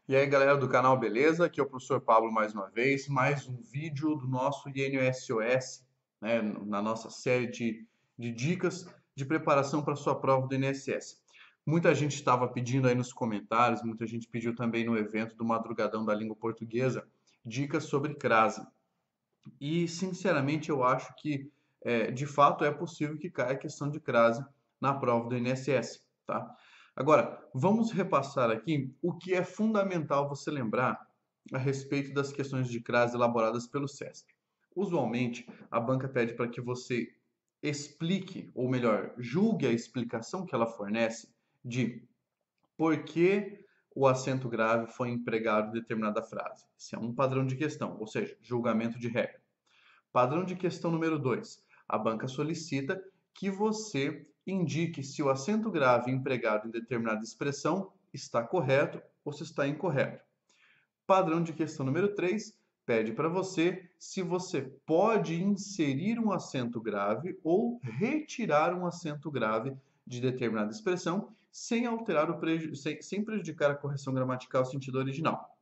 E aí, galera do canal, beleza? Aqui é o professor Pablo mais uma vez, mais um vídeo do nosso INSS, né, na nossa série de dicas de preparação para a sua prova do INSS. Muita gente estava pedindo aí nos comentários, muita gente pediu também no evento do Madrugadão da Língua Portuguesa, dicas sobre crase. E, sinceramente, eu acho que, de fato, é possível que caia a questão de crase na prova do INSS, tá? Agora, vamos repassar aqui o que é fundamental você lembrar a respeito das questões de crase elaboradas pelo SESP. Usualmente, a banca pede para que você explique, ou melhor, julgue a explicação que ela fornece de por que o acento grave foi empregado em determinada frase. Esse é um padrão de questão, ou seja, julgamento de regra. Padrão de questão número 2. A banca solicita que você indique se o acento grave empregado em determinada expressão está correto ou se está incorreto. Padrão de questão número 3 pede para você se você pode inserir um acento grave ou retirar um acento grave de determinada expressão sem alterar sem prejudicar a correção gramatical e sentido original.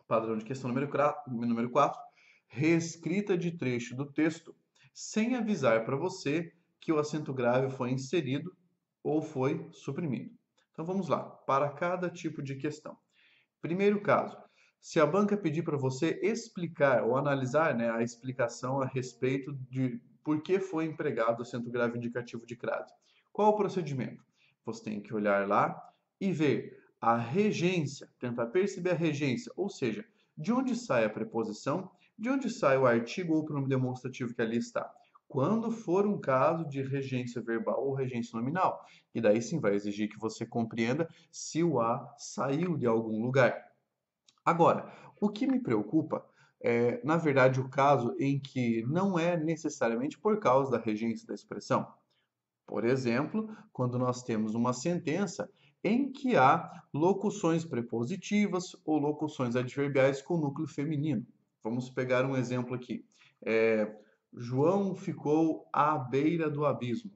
Padrão de questão número 4, reescrita de trecho do texto sem avisar para você que o acento grave foi inserido ou foi suprimido. Então vamos lá, para cada tipo de questão. Primeiro caso, se a banca pedir para você explicar ou analisar, né, a explicação a respeito de por que foi empregado o acento grave indicativo de crase. Qual o procedimento? Você tem que olhar lá e ver a regência, tentar perceber a regência, ou seja, de onde sai a preposição, de onde sai o artigo ou pronome demonstrativo que ali está. Quando for um caso de regência verbal ou regência nominal, e daí sim vai exigir que você compreenda se o A saiu de algum lugar. Agora, o que me preocupa é, na verdade, o caso em que não é necessariamente por causa da regência da expressão. Por exemplo, quando nós temos uma sentença em que há locuções prepositivas ou locuções adverbiais com núcleo feminino. Vamos pegar um exemplo aqui. É, João ficou à beira do abismo.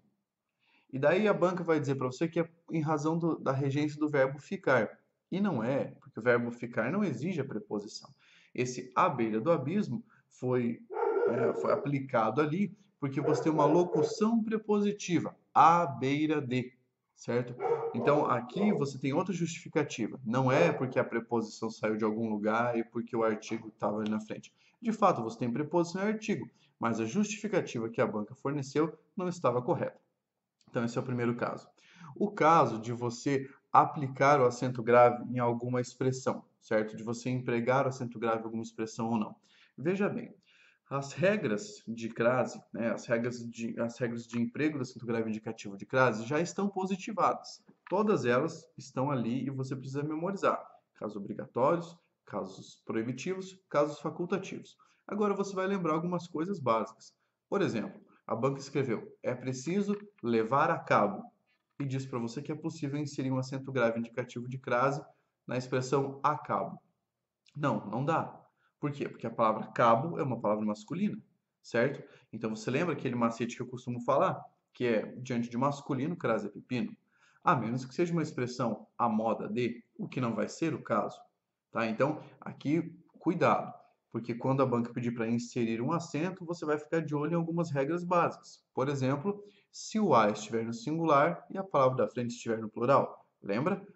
E daí a banca vai dizer para você que é em razão da regência do verbo ficar. E não é, porque o verbo ficar não exige a preposição. Esse à beira do abismo foi aplicado ali porque você tem uma locução prepositiva, à beira de, certo? Então aqui você tem outra justificativa. Não é porque a preposição saiu de algum lugar e porque o artigo estava ali na frente. De fato, você tem preposição e artigo, mas a justificativa que a banca forneceu não estava correta. Então, esse é o primeiro caso. O caso de você aplicar o acento grave em alguma expressão, certo? De você empregar o acento grave em alguma expressão ou não. Veja bem, as regras de crase, né, as regras de emprego do acento grave indicativo de crase já estão positivadas. Todas elas estão ali e você precisa memorizar. Casos obrigatórios, casos proibitivos, casos facultativos. Agora você vai lembrar algumas coisas básicas. Por exemplo, a banca escreveu: é preciso levar a cabo. E diz para você que é possível inserir um acento grave indicativo de crase na expressão a cabo. Não, não dá. Por quê? Porque a palavra cabo é uma palavra masculina, certo? Então você lembra aquele macete que eu costumo falar? Que é diante de masculino, crase é pepino. A menos que seja uma expressão à moda de, o que não vai ser o caso. Tá? Então, aqui, cuidado. Porque quando a banca pedir para inserir um acento, você vai ficar de olho em algumas regras básicas. Por exemplo, se o A estiver no singular e a palavra da frente estiver no plural. Lembra?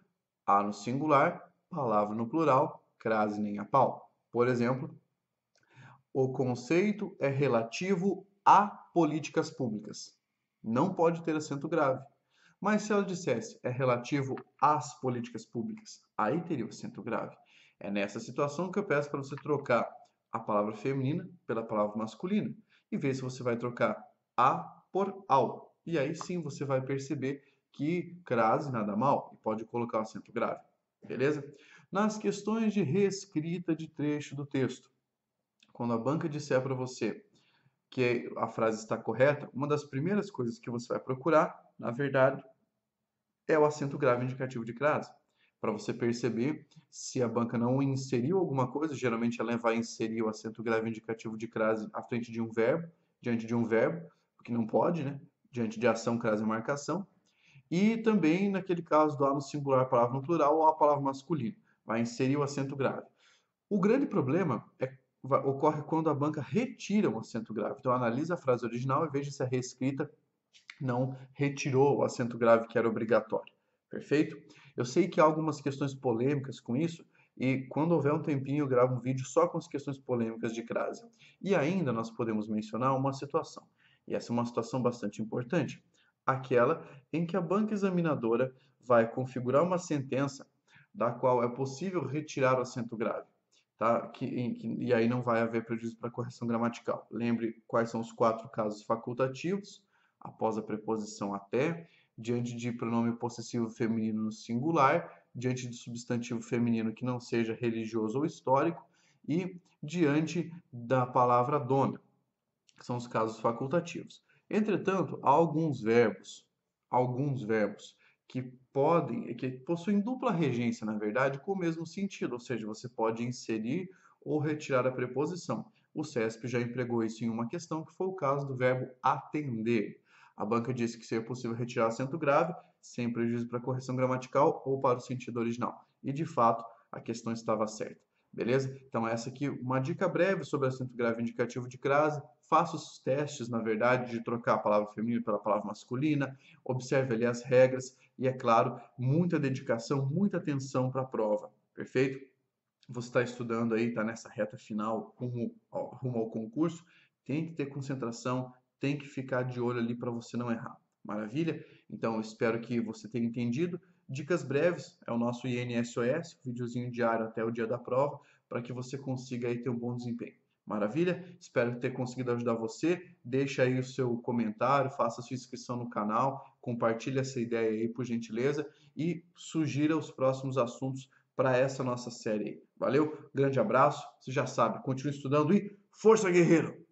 A no singular, palavra no plural, crase nem a pau. Por exemplo, o conceito é relativo a políticas públicas. Não pode ter acento grave. Mas se ela dissesse é relativo às políticas públicas, aí teria o acento grave. É nessa situação que eu peço para você trocar a palavra feminina pela palavra masculina e ver se você vai trocar a por ao. E aí sim você vai perceber que crase nada mal e pode colocar o acento grave. Beleza? Nas questões de reescrita de trecho do texto, quando a banca disser para você que a frase está correta, uma das primeiras coisas que você vai procurar, na verdade, é o acento grave indicativo de crase. Para você perceber se a banca não inseriu alguma coisa, geralmente ela vai inserir o acento grave indicativo de crase à frente de um verbo, diante de um verbo, porque não pode, né? Diante de ação, crase e marcação. E também naquele caso do A no singular, palavra no plural ou a palavra masculina. vai inserir o acento grave. O grande problema ocorre quando a banca retira o acento grave. Então, analisa a frase original e veja se a reescrita não retirou o acento grave que era obrigatório. Perfeito? Eu sei que há algumas questões polêmicas com isso, e quando houver um tempinho eu gravo um vídeo só com as questões polêmicas de crase. E ainda nós podemos mencionar uma situação, e essa é uma situação bastante importante, aquela em que a banca examinadora vai configurar uma sentença da qual é possível retirar o acento grave. Tá? E aí não vai haver prejuízo para a correção gramatical. Lembre quais são os 4 casos facultativos: após a preposição até, diante de pronome possessivo feminino no singular, diante de substantivo feminino que não seja religioso ou histórico e diante da palavra dona, que são os casos facultativos. Entretanto, há alguns verbos que possuem dupla regência, na verdade, com o mesmo sentido, ou seja, você pode inserir ou retirar a preposição. O CESP já empregou isso em uma questão, que foi o caso do verbo atender. A banca disse que seria possível retirar acento grave, sem prejuízo para a correção gramatical ou para o sentido original. E, de fato, a questão estava certa. Beleza? Então, essa aqui uma dica breve sobre acento grave indicativo de crase. Faça os testes, na verdade, de trocar a palavra feminina pela palavra masculina. Observe ali as regras e, é claro, muita dedicação, muita atenção para a prova. Perfeito? Você está estudando aí, está nessa reta final rumo ao concurso. Tem que ter concentração, tem que ficar de olho ali para você não errar. Maravilha? Então, eu espero que você tenha entendido. Dicas breves é o nosso INSOS, videozinho diário até o dia da prova, para que você consiga aí ter um bom desempenho. Maravilha? Espero ter conseguido ajudar você. Deixa aí o seu comentário, faça a sua inscrição no canal, compartilhe essa ideia aí, por gentileza, e sugira os próximos assuntos para essa nossa série aí. Valeu? Grande abraço. Você já sabe, continue estudando e força, guerreiro!